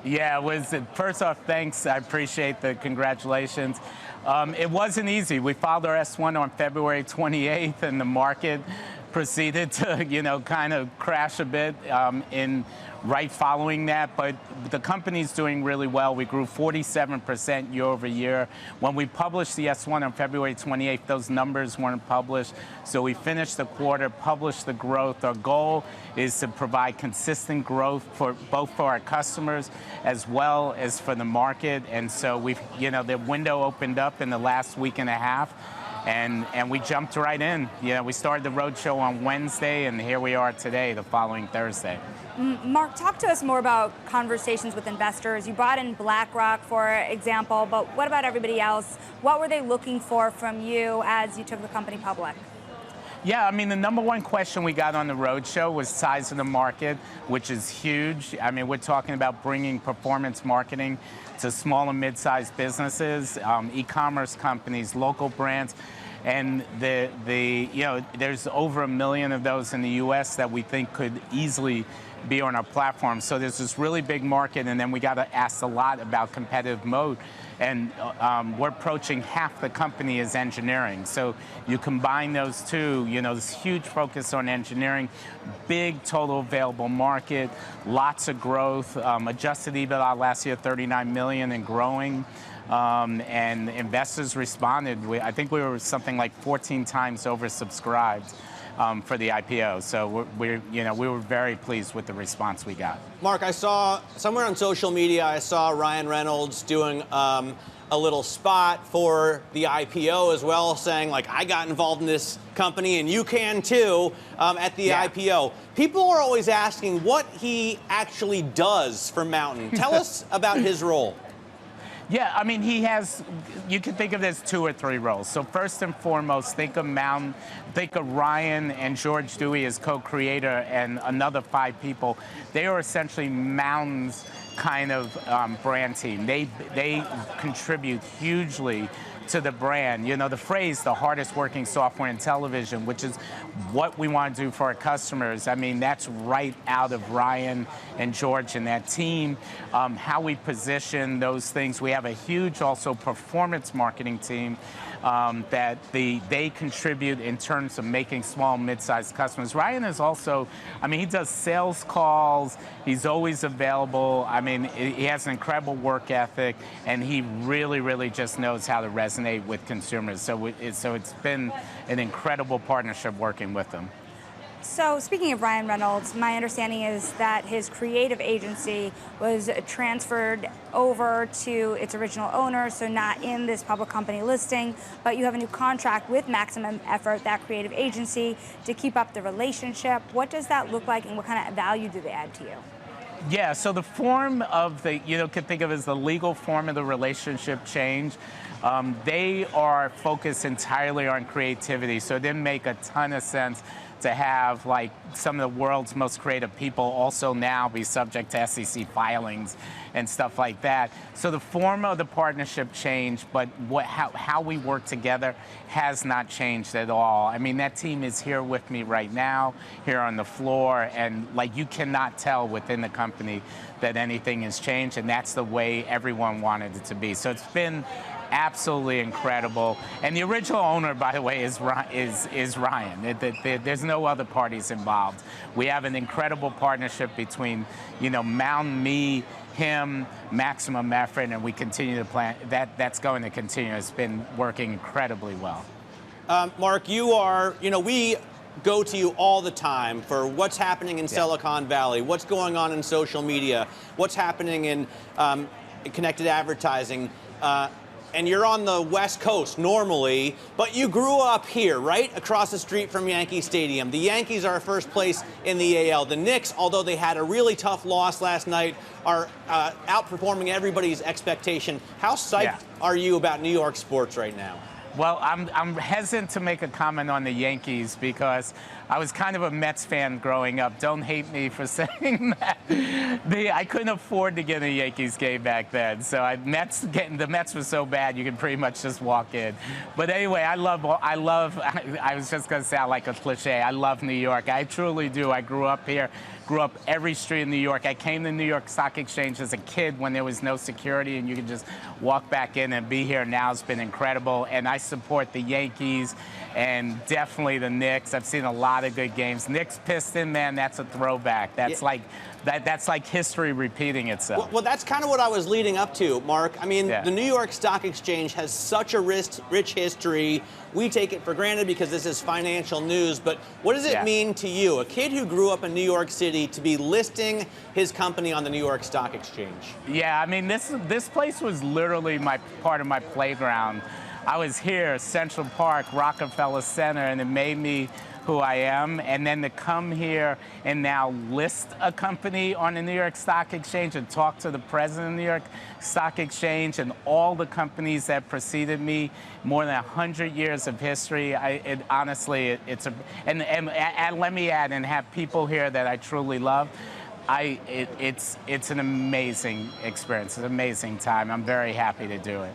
Yeah, it was. First off, thanks. I appreciate the congratulations. It wasn't easy. We filed our S1 on February 28th, and the market proceeded to, kind of crash a bit in right following that. But the company's doing really well. We grew 47% year over year. When we published the S1 on February 28th, those numbers weren't published. So we finished the quarter, published the growth. Our goal is to provide consistent growth for both for our customers as well as for the market. And so the window opened up in the last week and a half. And we jumped right in. We started the roadshow on Wednesday, and here we are today, the following Thursday. Mark, talk to us more about conversations with investors. You brought in BlackRock, for example, but what about everybody else? What were they looking for from you as you took the company public? Yeah, I mean, the number one question we got on the roadshow was size of the market, which is huge. I mean, we're talking about bringing performance marketing to small and mid-sized businesses, e-commerce companies, local brands. And there's over 1 million of those in the U.S. that we think could easily be on our platform. So there's this really big market, and then we got to ask a lot about competitive moat. And we're approaching half the company is engineering. So you combine those two, this huge focus on engineering, big total available market, lots of growth, adjusted EBITDA last year, 39 million and growing. And investors responded. I think we were something like 14 times oversubscribed for the IPO. So we were very pleased with the response we got. Mark, I saw somewhere on social media, I saw Ryan Reynolds doing a little spot for the IPO as well, saying, like, I got involved in this company and you can too at the IPO. People are always asking what he actually does for Mountain. Tell us about his role. Yeah, I mean, you can think of it as 2 or 3 roles. So first and foremost, think of Mountain, think of Ryan and George Dewey as co-creator and another 5 people. They are essentially Mountain's kind of brand team. They contribute hugely to the brand. The phrase, the hardest working software in television, which is what we want to do for our customers. I mean, that's right out of Ryan and George and that team. How we position those things. We have a huge also performance marketing team that they contribute in terms of making small and mid-sized customers. Ryan is also, I mean, he does sales calls. He's always available. I mean, he has an incredible work ethic, and he really, really just knows how to resonate with consumers. So it's been an incredible partnership working with him. So speaking of Ryan Reynolds, my understanding is that his creative agency was transferred over to its original owner, so not in this public company listing, but you have a new contract with Maximum Effort, that creative agency, to keep up the relationship. What does that look like, and what kind of value do they add to you? Yeah, so the form of the, can think of it as the legal form of the relationship change. They are focused entirely on creativity, so it didn't make a ton of sense to have like some of the world's most creative people also now be subject to SEC filings and stuff like that. So the form of the partnership changed, but how we work together has not changed at all. I mean, that team is here with me right now, here on the floor, and like you cannot tell within the company that anything has changed, and that's the way everyone wanted it to be. So it's been absolutely incredible. And the original owner, by the way, is Ryan. There's no other parties involved. We have an incredible partnership between, Mountain, me, him, Maximum Effort, and we continue to plan. That's going to continue. It's been working incredibly well. Mark, you are, we go to you all the time for what's happening in Silicon Valley, what's going on in social media, what's happening in connected advertising. And you're on the West Coast normally, but you grew up here, right across the street from Yankee Stadium. The Yankees are first place in the AL. The Knicks, although they had a really tough loss last night, are outperforming everybody's expectation. How psyched are you about New York sports right now? Well, I'm hesitant to make a comment on the Yankees because I was kind of a Mets fan growing up. Don't hate me for saying that. I couldn't afford to get a Yankees game back then, so the Mets were so bad you could pretty much just walk in. But anyway, I was just going to sound like a cliche. I love New York. I truly do. I grew up here. Grew up every street in New York. I came to New York Stock Exchange as a kid when there was no security and you could just walk back in and be here. Now it's been incredible. And I support the Yankees and definitely the Knicks. I've seen a lot of good games. Knicks Piston, man, that's a throwback. That's that's like history repeating itself. Well, that's kind of what I was leading up to, Mark. I mean, the New York Stock Exchange has such a rich history. We take it for granted because this is financial news, but what does it mean to you, a kid who grew up in New York City, to be listing his company on the New York Stock Exchange? Yeah, I mean, this place was literally part of my playground. I was here, Central Park, Rockefeller Center, and it made me who I am. And then to come here and now list a company on the New York Stock Exchange and talk to the president of the New York Stock Exchange and all the companies that preceded me, more than 100 years of history. Honestly, and let me add, and have people here that I truly love. It's an amazing experience, an amazing time. I'm very happy to do it.